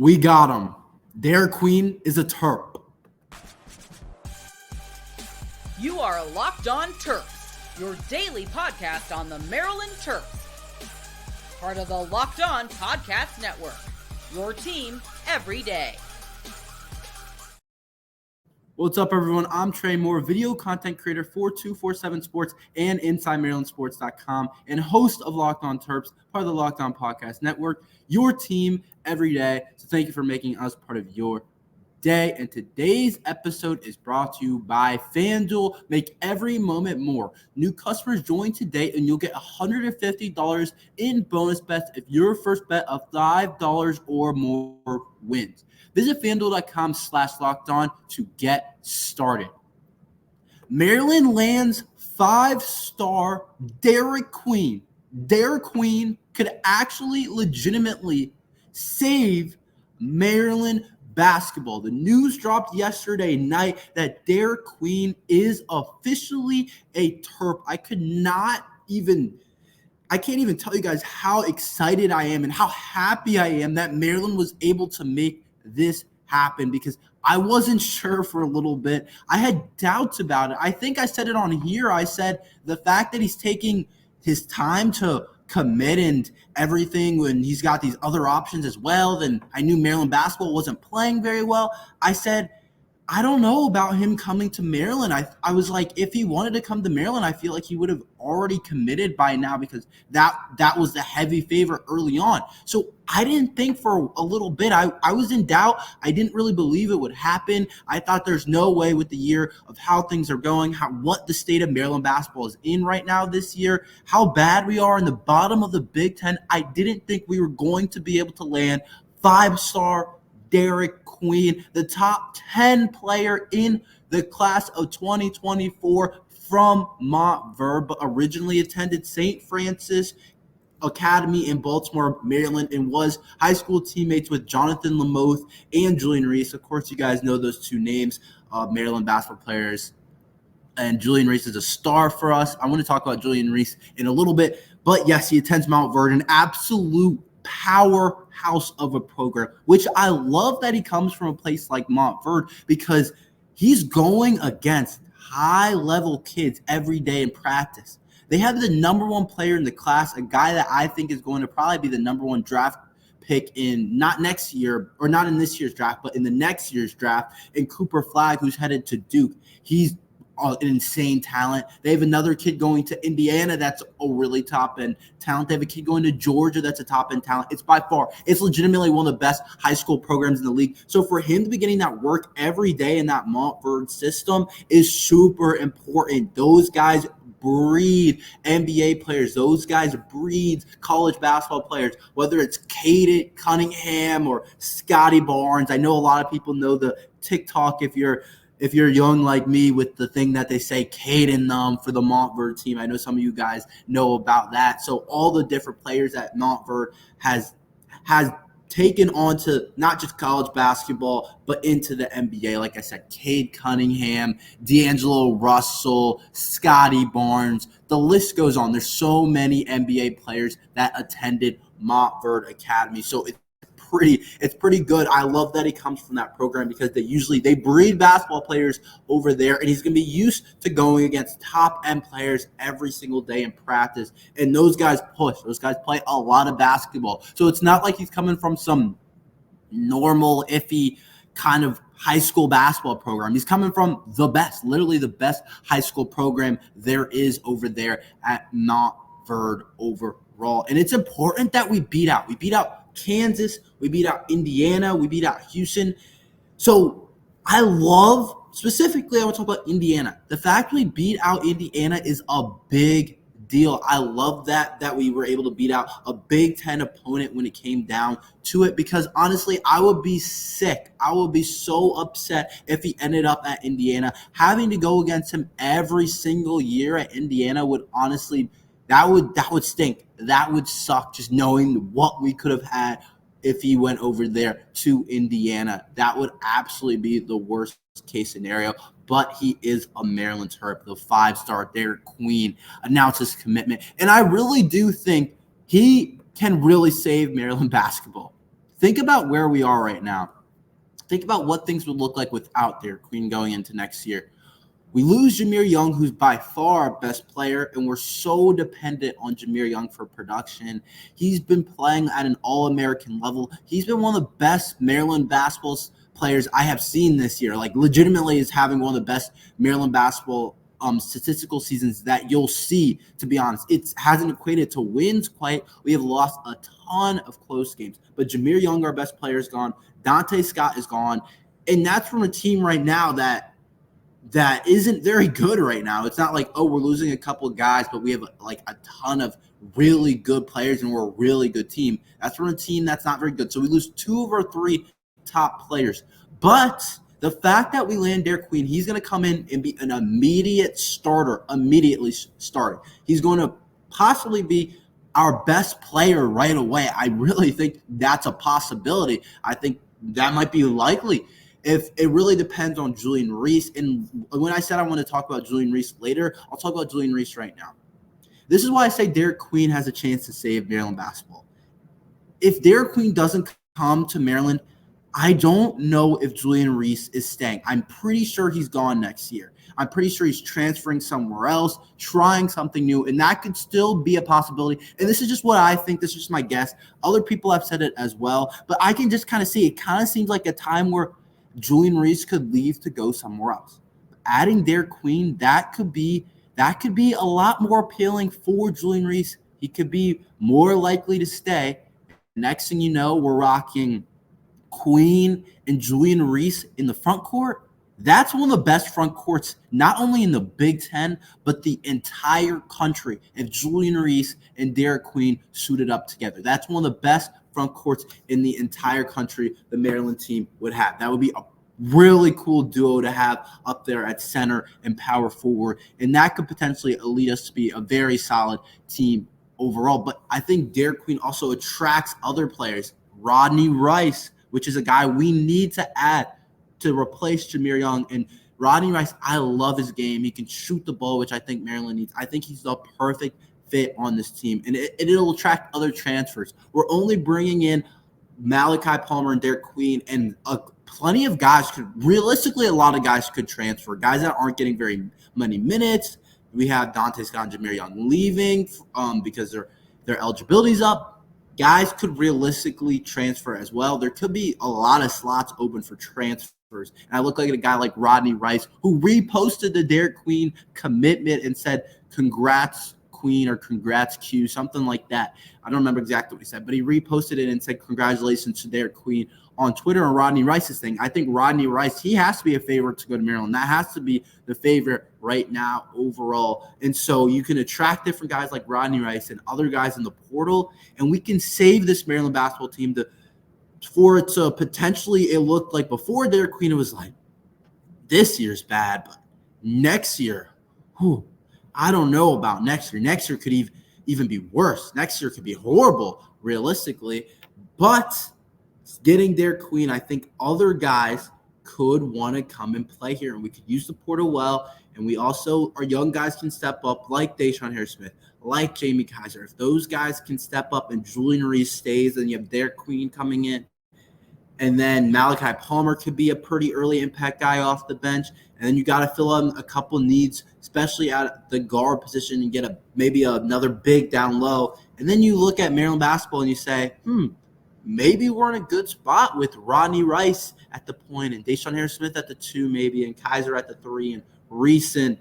We got him. Derik Queen is a Terp. You are Locked On Terps, your daily podcast on the Maryland Terps. Part of the Locked On Podcast Network, your team every day. What's up, everyone? I'm Tre Moore, video content creator for 247 Sports and InsideMarylandSports.com, and host of Locked On Terps, part of the Locked On Podcast Network, your team every day. So thank you for making us part of your day. And today's episode is brought to you by FanDuel. Make every moment more. New customers join today and you'll get $150 in bonus bets if your first bet of $5 or more wins. Visit FanDuel.com/lockedon to get started. Maryland lands 5-star Derik Queen. Derik Queen could actually legitimately save Maryland basketball. The news dropped yesterday night that Derik Queen is officially a Terp. I can't even tell you guys how excited I am and how happy I am that Maryland was able to make this happen, because I wasn't sure for a little bit. I had doubts about it. I think I said it on here. I said the fact that he's taking his time to commit and everything when he's got these other options as well, then I knew Maryland basketball wasn't playing very well. I said, I don't know about him coming to Maryland. I was like, if he wanted to come to Maryland, I feel like he would have already committed by now, because that was the heavy favorite early on. So I didn't think for a little bit. I was in doubt. I didn't really believe it would happen. I thought there's no way with the year of how things are going, what the state of Maryland basketball is in right now this year, how bad we are in the bottom of the Big Ten. I didn't think we were going to be able to land 5-star Derik Queen, the top 10 player in the class of 2024 from Montverde, but originally attended St. Francis Academy in Baltimore, Maryland, and was high school teammates with Jonathan Lamoth and Julian Reese. Of course, you guys know those two names of Maryland basketball players. And Julian Reese is a star for us. I want to talk about Julian Reese in a little bit. But yes, he attends Montverde, an absolute powerhouse of a program, which I love that he comes from a place like Montverde, because he's going against high-level kids every day in practice. They have the number one player in the class, a guy that I think is going to probably be the number one draft pick in not next year, or not in this year's draft, but in the next year's draft, in Cooper Flagg, who's headed to Duke. He's an insane talent. They have another kid going to Indiana that's a really top-end talent. They have a kid going to Georgia that's a top-end talent. It's legitimately one of the best high school programs in the league. So for him to be getting that work every day in that Montverde system is super important. Those guys breed NBA players. Those guys breed college basketball players, whether it's Cade Cunningham or Scotty Barnes. I know a lot of people know the TikTok if you're young like me with the thing that they say Caden for the Montverde team. I know some of you guys know about that. So all the different players that Montverde has taken on to not just college basketball, but into the NBA. Like I said, Cade Cunningham, D'Angelo Russell, Scotty Barnes. The list goes on. There's so many NBA players that attended Montverde Academy. So it's pretty good. I love that he comes from that program, because they breed basketball players over there, and he's going to be used to going against top end players every single day in practice. And those guys push. Those guys play a lot of basketball. So it's not like he's coming from some normal, iffy kind of high school basketball program. He's coming from the best, literally the best high school program there is over there at Montverde overall. And it's important that we beat out Kansas, we beat out Indiana, we beat out Houston. So I want to talk about Indiana. The fact we beat out Indiana is a big deal. I love that we were able to beat out a Big Ten opponent when it came down to it, because honestly, I would be sick. I would be so upset if he ended up at Indiana. Having to go against him every single year at Indiana would honestly that would stink. That would suck, just knowing what we could have had if he went over there to Indiana. That would absolutely be the worst case scenario. But he is a Maryland Terp. The 5-star Derik Queen announced his commitment. And I really do think he can really save Maryland basketball. think about where we are right now. Think about what things would look like without Derik Queen going into next year. We lose Jameer Young, who's by far our best player, and we're so dependent on Jameer Young for production. He's been playing at an All-American level. He's been one of the best Maryland basketball players I have seen this year. Like, legitimately is having one of the best Maryland basketball statistical seasons that you'll see, to be honest. It hasn't equated to wins quite. We have lost a ton of close games. But Jameer Young, our best player, is gone. Dante Scott is gone. And that's from a team right now that isn't very good right now. It's not like, oh, we're losing a couple of guys, but we have like a ton of really good players and we're a really good team. That's from a team that's not very good. So we lose 2 of our 3 top players. But the fact that we land Derik Queen, he's going to come in and be an immediately starting. He's going to possibly be our best player right away. I really think that's a possibility. I think that might be likely. If it really depends on Julian Reese. And when I said I want to talk about Julian Reese later, I'll talk about Julian Reese right now. This is why I say Derik Queen has a chance to save Maryland basketball. If Derik Queen doesn't come to Maryland, I don't know if Julian Reese is staying. I'm pretty sure he's gone next year. I'm pretty sure he's transferring somewhere else, trying something new, and that could still be a possibility. And this is just what I think. This is just my guess. Other people have said it as well, but I can just kind of see it kind of seems like a time where Julian Reese could leave to go somewhere else. Adding Derik Queen, that could be a lot more appealing for Julian Reese. He could be more likely to stay. Next thing you know, we're rocking Queen and Julian Reese in the front court. That's one of the best front courts, not only in the Big Ten, but the entire country. If Julian Reese and Derik Queen suited up together, that's one of the best front courts in the entire country the Maryland team would have. That would be a really cool duo to have up there at center and power forward, and that could potentially lead us to be a very solid team overall. But I think Derik Queen also attracts other players. Rodney Rice, which is a guy we need to add to replace Jameer Young. And Rodney Rice, I love his game. He can shoot the ball, which I think Maryland needs. I think he's the perfect fit on this team, and it'll attract other transfers. We're only bringing in Malachi Palmer and Derik Queen, and plenty of guys could – realistically, a lot of guys could transfer, guys that aren't getting very many minutes. We have Dante Scott and Jameer Young leaving because their eligibility's up. Guys could realistically transfer as well. There could be a lot of slots open for transfers. And I look like a guy like Rodney Rice, who reposted the Derik Queen commitment and said, congrats, Queen, or congrats, Q, something like that. I don't remember exactly what he said, but he reposted it and said, congratulations to Derik Queen on Twitter on Rodney Rice's thing. I think Rodney Rice, he has to be a favorite to go to Maryland. That has to be the favorite right now overall. And so you can attract different guys like Rodney Rice and other guys in the portal, and we can save this Maryland basketball team for it to potentially, it looked like before Derik Queen, it was like, this year's bad, but next year, I don't know about next year. Next year could even be worse. Next year could be horrible, realistically. But getting Derik Queen, I think other guys could want to come and play here, and we could use the portal well. And we also, our young guys can step up, like Deshaun Harris-Smith, like Jamie Kaiser. If those guys can step up and Julian Reese stays, then you have Derik Queen coming in. And then Malachi Palmer could be a pretty early impact guy off the bench. And then you got to fill in a couple needs, especially at the guard position, and get maybe another big down low. And then you look at Maryland basketball and you say, maybe we're in a good spot with Rodney Rice at the point and Deshaun Harris-Smith at the 2 maybe, and Kaiser at the 3, and Reese and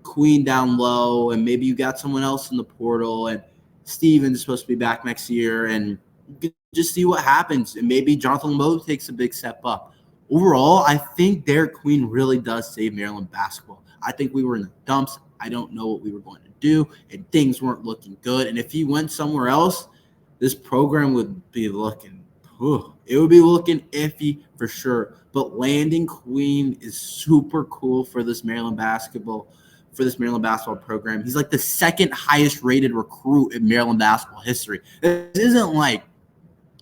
Queen down low, and maybe you got someone else in the portal, and Stevens is supposed to be back next year, and just see what happens. And maybe Jonathan Lowe takes a big step up. Overall, I think Derik Queen really does save Maryland basketball. I think we were in the dumps. I don't know what we were going to do, and things weren't looking good. And if he went somewhere else, this program would be looking iffy for sure. But landing Queen is super cool for this Maryland basketball program. He's like the second highest rated recruit in Maryland basketball history. This isn't like,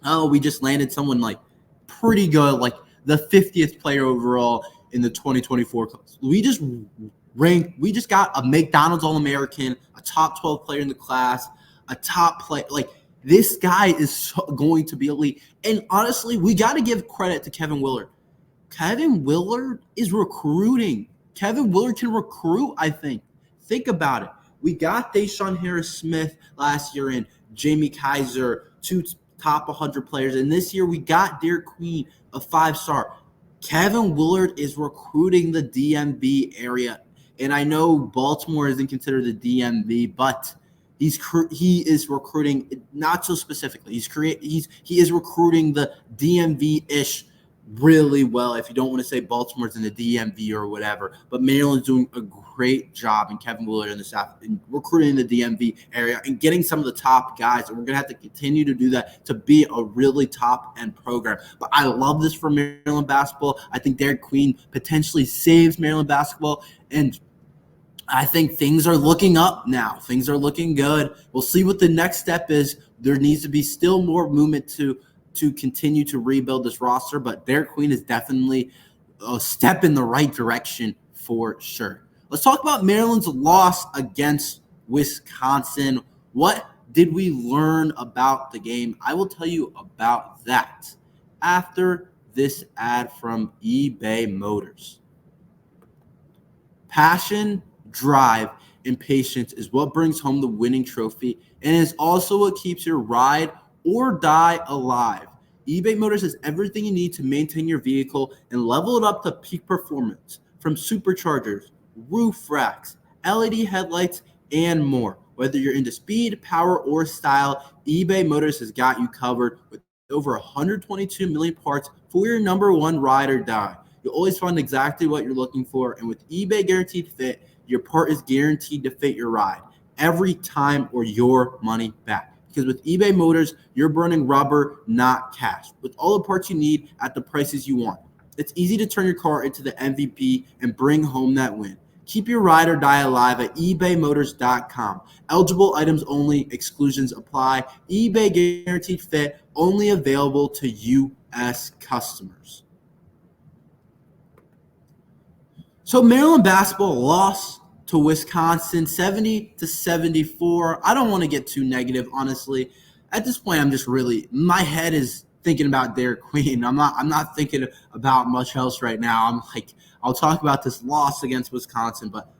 oh, we just landed someone like pretty good, like the 50th player overall in the 2024 class. We just got a McDonald's All-American, a top 12 player in the class, a top player. Like, This guy is going to be elite. And honestly, we got to give credit to Kevin Willard. Kevin Willard is recruiting. Kevin Willard can recruit, I think. Think about it. We got Deshaun Harris-Smith last year and Jamie Kaiser, 2 top 100 players. And this year we got Derik Queen, a 5-star. Kevin Willard is recruiting the DMV area. And I know Baltimore isn't considered the DMV, but he is recruiting, not so specifically. He is recruiting the DMV-ish really well, if you don't want to say Baltimore's in the DMV or whatever. But Maryland's doing a great job, and Kevin Willard and the staff in recruiting the DMV area and getting some of the top guys. And we're going to have to continue to do that to be a really top-end program. But I love this for Maryland basketball. I think Derik Queen potentially saves Maryland basketball, and I think things are looking up now. Things are looking good. We'll see what the next step is. There needs to be still more movement to continue to rebuild this roster, but Derik Queen is definitely a step in the right direction for sure. Let's talk about Maryland's loss against Wisconsin. What did we learn about the game? I will tell you about that after this ad from eBay Motors. Passion, drive, and patience is what brings home the winning trophy and is also what keeps your ride or die alive. eBay Motors has everything you need to maintain your vehicle and level it up to peak performance, from superchargers, roof racks, LED headlights, and more. Whether you're into speed, power, or style, eBay Motors has got you covered with over 122 million parts for your number one ride or die. You'll always find exactly what you're looking for, and with eBay Guaranteed Fit, your part is guaranteed to fit your ride every time or your money back. Because with eBay Motors, you're burning rubber, not cash, with all the parts you need at the prices you want. It's easy to turn your car into the MVP and bring home that win. Keep your ride or die alive at ebaymotors.com. Eligible items only, exclusions apply. eBay Guaranteed Fit, only available to U.S. customers. So Maryland basketball lost to Wisconsin 70-74. I don't want to get too negative, honestly. At this point, I'm just really, my head is thinking about Derik Queen. I'm not thinking about much else right now. I'm like, I'll talk about this loss against Wisconsin, but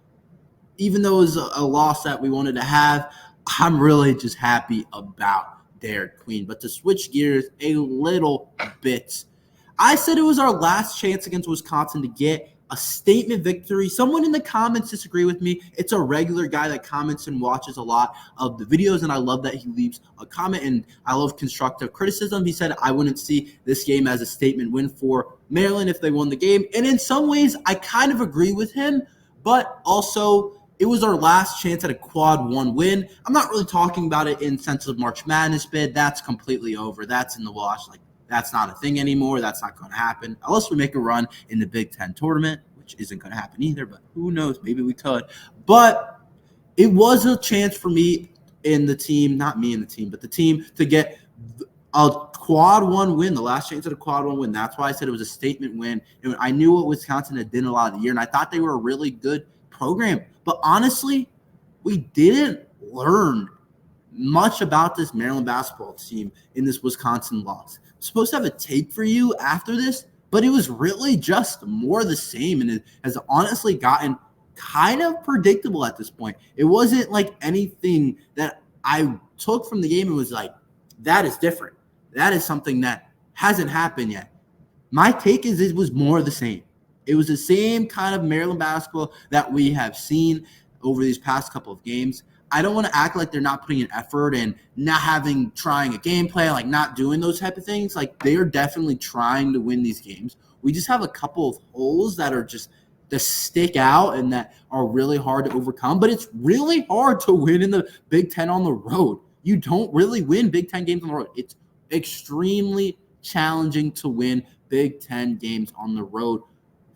even though it was a loss that we wanted to have, I'm really just happy about Derik Queen. But to switch gears a little bit, I said it was our last chance against Wisconsin to get a statement victory. Someone in the comments disagree with me. It's a regular guy that comments and watches a lot of the videos, and I love that he leaves a comment, and I love constructive criticism. He said, I wouldn't see this game as a statement win for Maryland if they won the game. And in some ways, I kind of agree with him, but also it was our last chance at a quad one win. I'm not really talking about it in sense of March Madness bid. That's completely over. That's in the wash. Like, that's not a thing anymore. That's not going to happen unless we make a run in the Big Ten tournament, which isn't going to happen either, but who knows? Maybe we could. But it was a chance for me and the team, not me and the team, but the team to get a quad one win, the last chance at a quad one win. That's why I said it was a statement win. And I knew what Wisconsin had done a lot of the year, and I thought they were a really good program. But honestly, we didn't learn much about this Maryland basketball team in this Wisconsin loss. I'm supposed to have a tape for you after this, but it was really just more of the same, and it has honestly gotten kind of predictable at this point. It wasn't like anything that I took from the game and was like, that is different. That is something that hasn't happened yet. My take is it was more of the same. It was the same kind of Maryland basketball that we have seen over these past couple of games. I don't want to act like they're not putting an effort and not trying a game plan, like not doing those type of things. Like, they are definitely trying to win these games. We just have a couple of holes that are just that stick out and that are really hard to overcome. But it's really hard to win in the Big Ten on the road. You don't really win Big Ten games on the road. It's extremely challenging to win Big Ten games on the road.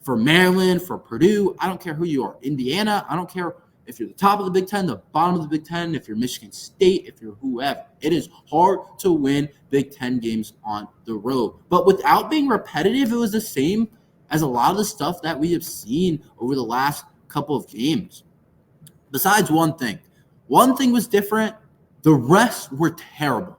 For Maryland, for Purdue, I don't care who you are. Indiana, I don't care if you're the top of the Big Ten, the bottom of the Big Ten, if you're Michigan State, if you're whoever. It is hard to win Big Ten games on the road. But without being repetitive, it was the same as a lot of the stuff that we have seen over the last couple of games. Besides one thing. One thing was different. The rest were terrible.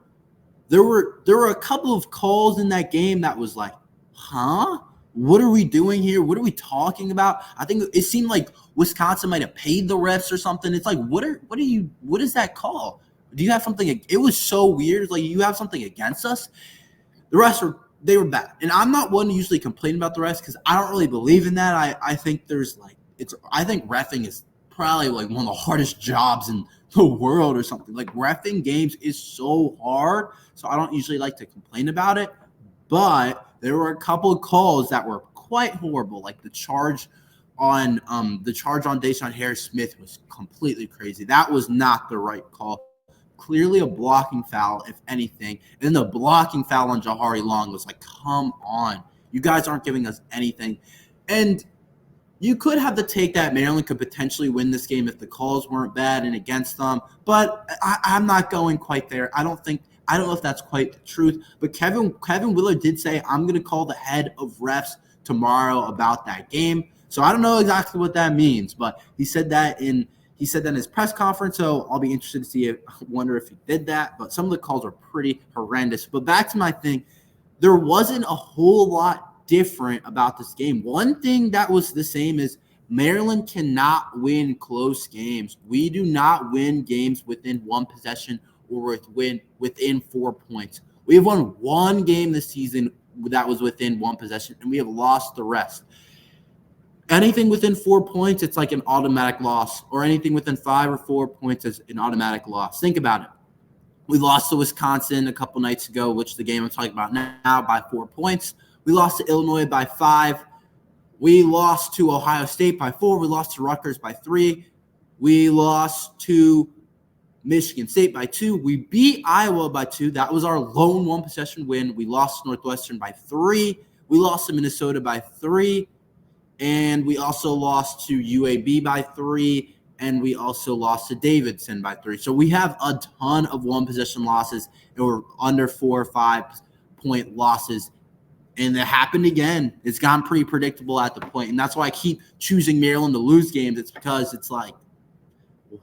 there were a couple of calls in that game that was like, huh? What are we doing here? What are we talking about? I think it seemed like Wisconsin might have paid the refs or something. It's like, what is that call? Do you have something? It was so weird. Like, you have something against us? The refs they were bad. And I'm not one to usually complain about the refs because I don't really believe in that. I think I think reffing is probably like one of the hardest jobs in the world or something. Like, reffing games is so hard. So I don't usually like to complain about it. But there were a couple of calls that were quite horrible. Like the charge on Deshaun Harris-Smith was completely crazy. That was not the right call. Clearly a blocking foul, if anything. And the blocking foul on Jahari Long was like, come on. You guys aren't giving us anything. And you could have the take that Maryland could potentially win this game if the calls weren't bad and against them. But I'm not going quite there. I don't know if that's quite the truth. But Kevin Willard did say, I'm going to call the head of refs tomorrow about that game. So I don't know exactly what that means. But he said that in his press conference, so I'll be interested to see wonder if he did that. But some of the calls are pretty horrendous. But back to my thing, there wasn't a whole lot different about this game. One thing that was the same is Maryland cannot win close games. We do not win games within one possession or within 4 points. We have won one game this season that was within one possession, and we have lost the rest. Anything within 4 points, it's like an automatic loss, or anything within 5 or 4 points is an automatic loss. Think about it. We lost to Wisconsin a couple nights ago, which the game I'm talking about now, by 4 points. We lost to Illinois by 5. We lost to Ohio State by 4. We lost to Rutgers by 3. We lost to Michigan State by 2. We beat Iowa by 2. That was our lone one possession win. We lost to Northwestern by 3. We lost to Minnesota by 3. And we also lost to UAB by 3. And we also lost to Davidson by 3. So we have a ton of one possession losses, and we're under 4 or 5 point losses. And it happened again. It's gotten pretty predictable at the point. And that's why I keep choosing Maryland to lose games. It's because it's like,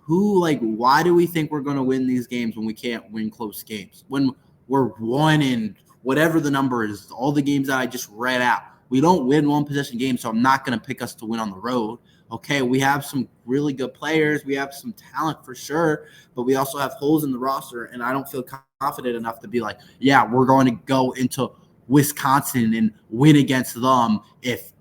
why do we think we're going to win these games when we can't win close games? When we're 1 in whatever the number is, all the games that I just read out. We don't win one possession games, so I'm not going to pick us to win on the road. Okay, we have some really good players. We have some talent for sure, but we also have holes in the roster, and I don't feel confident enough to be like, yeah, we're going to go into Wisconsin and win against them if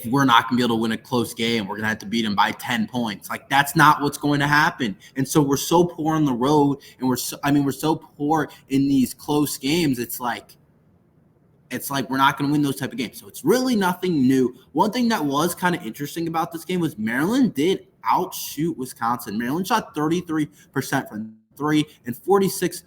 we're not going to be able to win a close game. We're going to have to beat them by 10 points. Like, that's not what's going to happen. And so we're so poor on the road, and we're so poor in these close games. It's like we're not going to win those type of games. So it's really nothing new. One thing that was kind of interesting about this game was Maryland did outshoot Wisconsin. Maryland shot 33% from 3 and 46%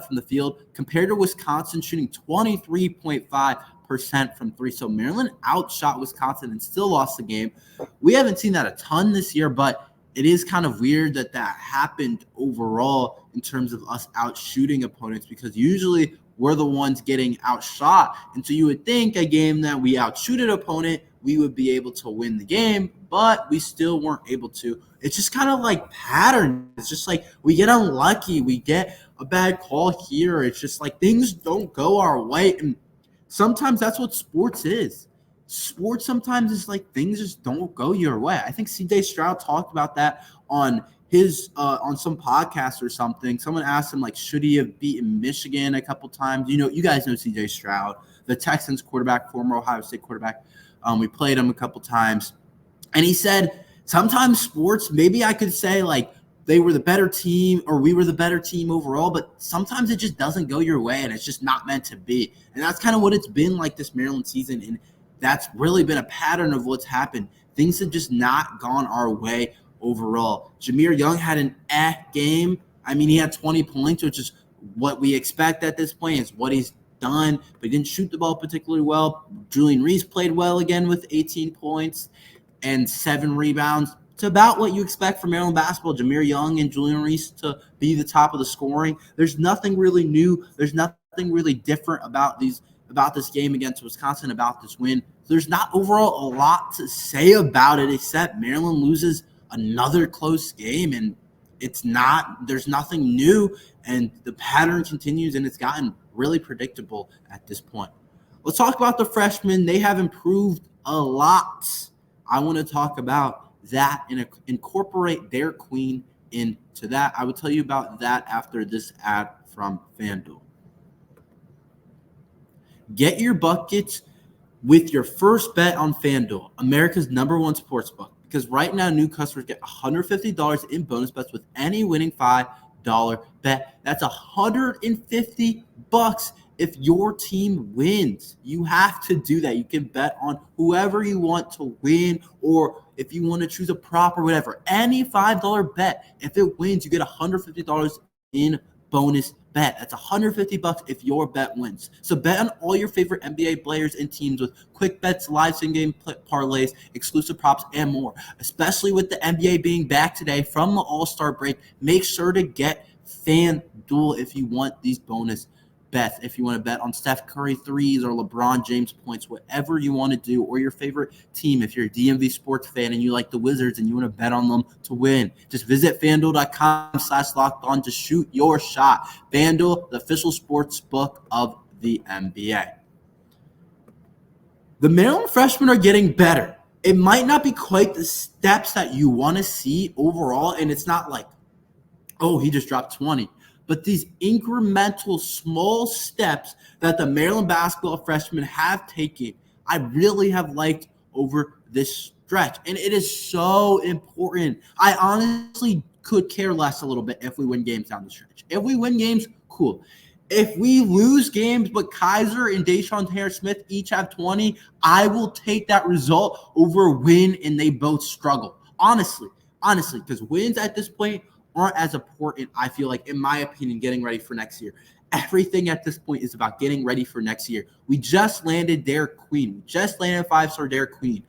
from the field, compared to Wisconsin shooting 23.5% from 3. So Maryland outshot Wisconsin and still lost the game. We haven't seen that a ton this year, but it is kind of weird that happened overall in terms of us outshooting opponents, because usually we're the ones getting outshot. And so you would think a game that we outshoot an opponent, we would be able to win the game, but we still weren't able to. It's just kind of like pattern. It's just like we get unlucky. We get a bad call here. It's just like things don't go our way. And sometimes that's what sports is. Sports sometimes is like things just don't go your way. I think CJ Stroud talked about that on his on some podcast or something. Someone asked him, like, should he have beaten Michigan a couple times? You guys know CJ Stroud, the Texans quarterback, former Ohio State quarterback. We played him a couple times. And he said, sometimes sports, maybe I could say, like, they were the better team or we were the better team overall, but sometimes it just doesn't go your way and it's just not meant to be. And that's kind of what it's been like this Maryland season. And that's really been a pattern of what's happened. Things have just not gone our way overall. Jameer Young had an game. I mean, he had 20 points, which is what we expect at this point. It's what he's done, but he didn't shoot the ball particularly well. Julian Reese played well again with 18 points and 7 rebounds. It's about what you expect from Maryland basketball. Jameer Young and Julian Reese to be the top of the scoring. There's nothing really new. There's nothing really different about this game against Wisconsin, about this win. There's not overall a lot to say about it, except Maryland loses another close game, and there's nothing new, and the pattern continues, and it's gotten really predictable at this point. Let's talk about the freshmen. They have improved a lot. I want to talk about that and incorporate Derik Queen into that. I will tell you about that after this ad from FanDuel. Get your buckets with your first bet on FanDuel, America's #1 sportsbook. Because right now, new customers get $150 in bonus bets with any winning $5 bet. That's $150 if your team wins. You have to do that. You can bet on whoever you want to win, or if you want to choose a prop or whatever. Any $5 bet, if it wins, you get $150 in bonus bet. That's $150 if your bet wins. So bet on all your favorite NBA players and teams with quick bets, live same-game parlays, exclusive props, and more. Especially with the NBA being back today from the All-Star break, make sure to get FanDuel if you want these bonus bets. If you want to bet on Steph Curry threes or LeBron James points, whatever you want to do, or your favorite team, if you're a DMV sports fan and you like the Wizards and you want to bet on them to win, just visit FanDuel.com/lockedon to shoot your shot. FanDuel, the official sports book of the NBA. The Maryland freshmen are getting better. It might not be quite the steps that you want to see overall, and it's not like, oh, he just dropped 20. But these incremental small steps that the Maryland basketball freshmen have taken, I really have liked over this stretch. And it is so important. I honestly could care less a little bit if we win games down the stretch. If we win games, cool. If we lose games, but Kaiser and Deshaun Harris-Smith each have 20, I will take that result over a win and they both struggle. Honestly, because wins at this point aren't as important, I feel like, in my opinion, getting ready for next year. Everything at this point is about getting ready for next year. We just landed Derik Queen. We just landed 5-star Derik Queen.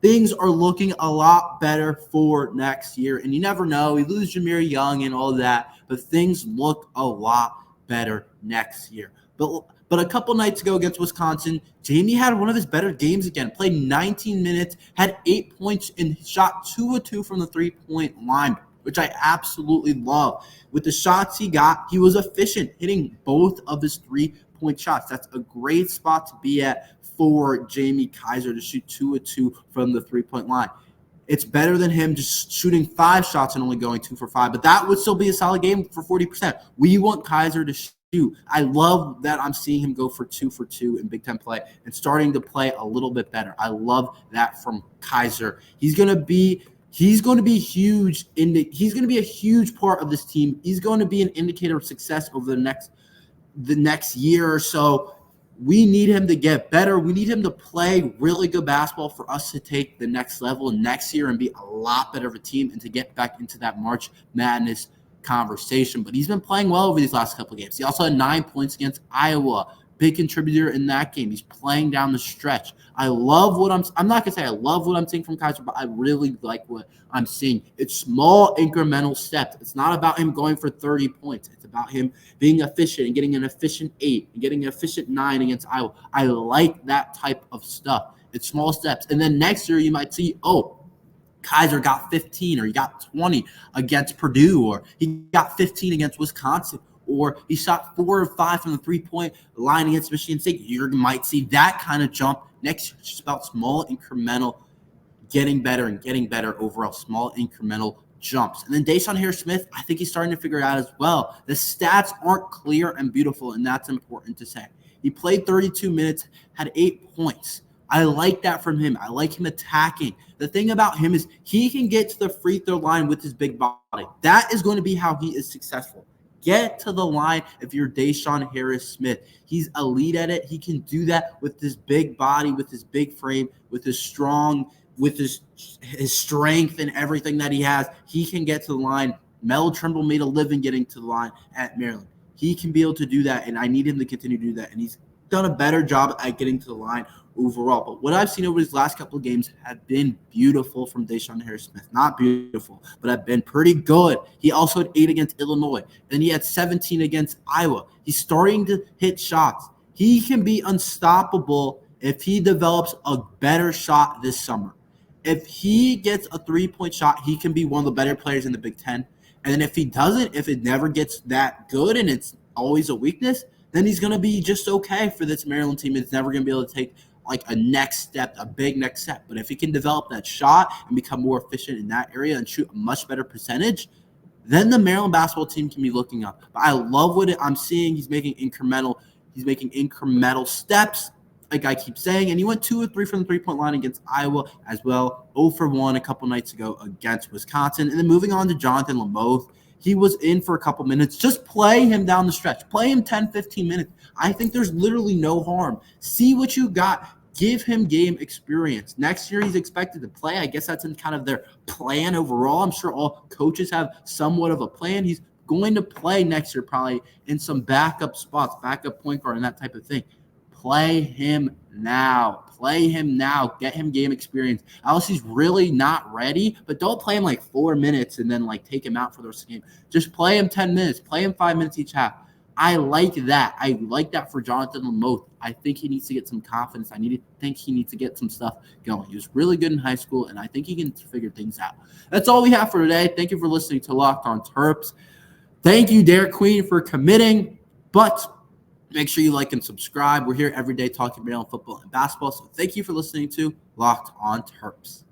Things are looking a lot better for next year. And you never know. We lose Jameer Young and all that, but things look a lot better next year. But a couple nights ago against Wisconsin, Jamie had one of his better games again. Played 19 minutes, had 8 points, and shot 2 of 2 from the three-point line, which I absolutely love. With the shots he got, he was efficient, hitting both of his three-point shots. That's a great spot to be at for Jamie Kaiser to shoot 2 of 2 from the three-point line. It's better than him just shooting 5 shots and only going 2 for 5, but that would still be a solid game for 40%. We want Kaiser to shoot. I love that I'm seeing him go for 2 for 2 in Big Ten play and starting to play a little bit better. I love that from Kaiser. He's going to be huge. He's going to be a huge part of this team. He's going to be an indicator of success over the next year or so. We need him to get better. We need him to play really good basketball for us to take the next level next year and be a lot better of a team and to get back into that March Madness conversation. But he's been playing well over these last couple of games. He also had 9 points against Iowa. Big contributor in that game. He's playing down the stretch. I love what I'm not going to say I love what I'm seeing from Kaiser, but I really like what I'm seeing. It's small incremental steps. It's not about him going for 30 points. It's about him being efficient and getting an efficient 8 and getting an efficient 9 against Iowa. I like that type of stuff. It's small steps. And then next year you might see, Kaiser got 15 or he got 20 against Purdue, or he got 15 against Wisconsin, or he shot 4 or 5 from the three-point line against Michigan State. You might see that kind of jump next year. It's just about small incremental getting better overall, small incremental jumps. And then Deshaun Harris-Smith, I think he's starting to figure it out as well. The stats aren't clear and beautiful, and that's important to say. He played 32 minutes, had 8 points. I like that from him. I like him attacking. The thing about him is he can get to the free throw line with his big body. That is going to be how he is successful. Get to the line if you're Deshaun Harris-Smith. He's elite at it. He can do that with his big body, with his big frame, with his strength and everything that he has. He can get to the line. Mel Trimble made a living getting to the line at Maryland. He can be able to do that, and I need him to continue to do that. And he's done a better job at getting to the line overall. But what I've seen over these last couple of games have been beautiful from Deshaun Harris-Smith. Not beautiful, but have been pretty good. He also had 8 against Illinois. Then he had 17 against Iowa. He's starting to hit shots. He can be unstoppable if he develops a better shot this summer. If he gets a three-point shot, he can be one of the better players in the Big Ten. And if he doesn't, if it never gets that good and it's always a weakness, then he's going to be just okay for this Maryland team. It's never going to be able to take like a next step, a big next step. But if he can develop that shot and become more efficient in that area and shoot a much better percentage, then the Maryland basketball team can be looking up. But I love what I'm seeing. He's making incremental steps, like I keep saying. And he went 2 of 3 from the three-point line against Iowa as well. 0 for 1 a couple nights ago against Wisconsin. And then moving on to Jonathan Lamoth. He was in for a couple minutes. Just play him down the stretch. Play him 10, 15 minutes. I think there's literally no harm. See what you got. Give him game experience. Next year, he's expected to play. I guess that's in kind of their plan overall. I'm sure all coaches have somewhat of a plan. He's going to play next year probably in some backup spots, backup point guard and that type of thing. Play him now. Play him now. Get him game experience. Unless he's really not ready, but don't play him like 4 minutes and then like take him out for the rest of the game. Just play him 10 minutes. Play him 5 minutes each half. I like that. I like that for Jonathan Lamoth. I think he needs to get some confidence. Think he needs to get some stuff going. He was really good in high school, and I think he can figure things out. That's all we have for today. Thank you for listening to Locked On Terps. Thank you, Derik Queen, for committing. But make sure you like and subscribe. We're here every day talking Maryland football and basketball. So thank you for listening to Locked On Terps.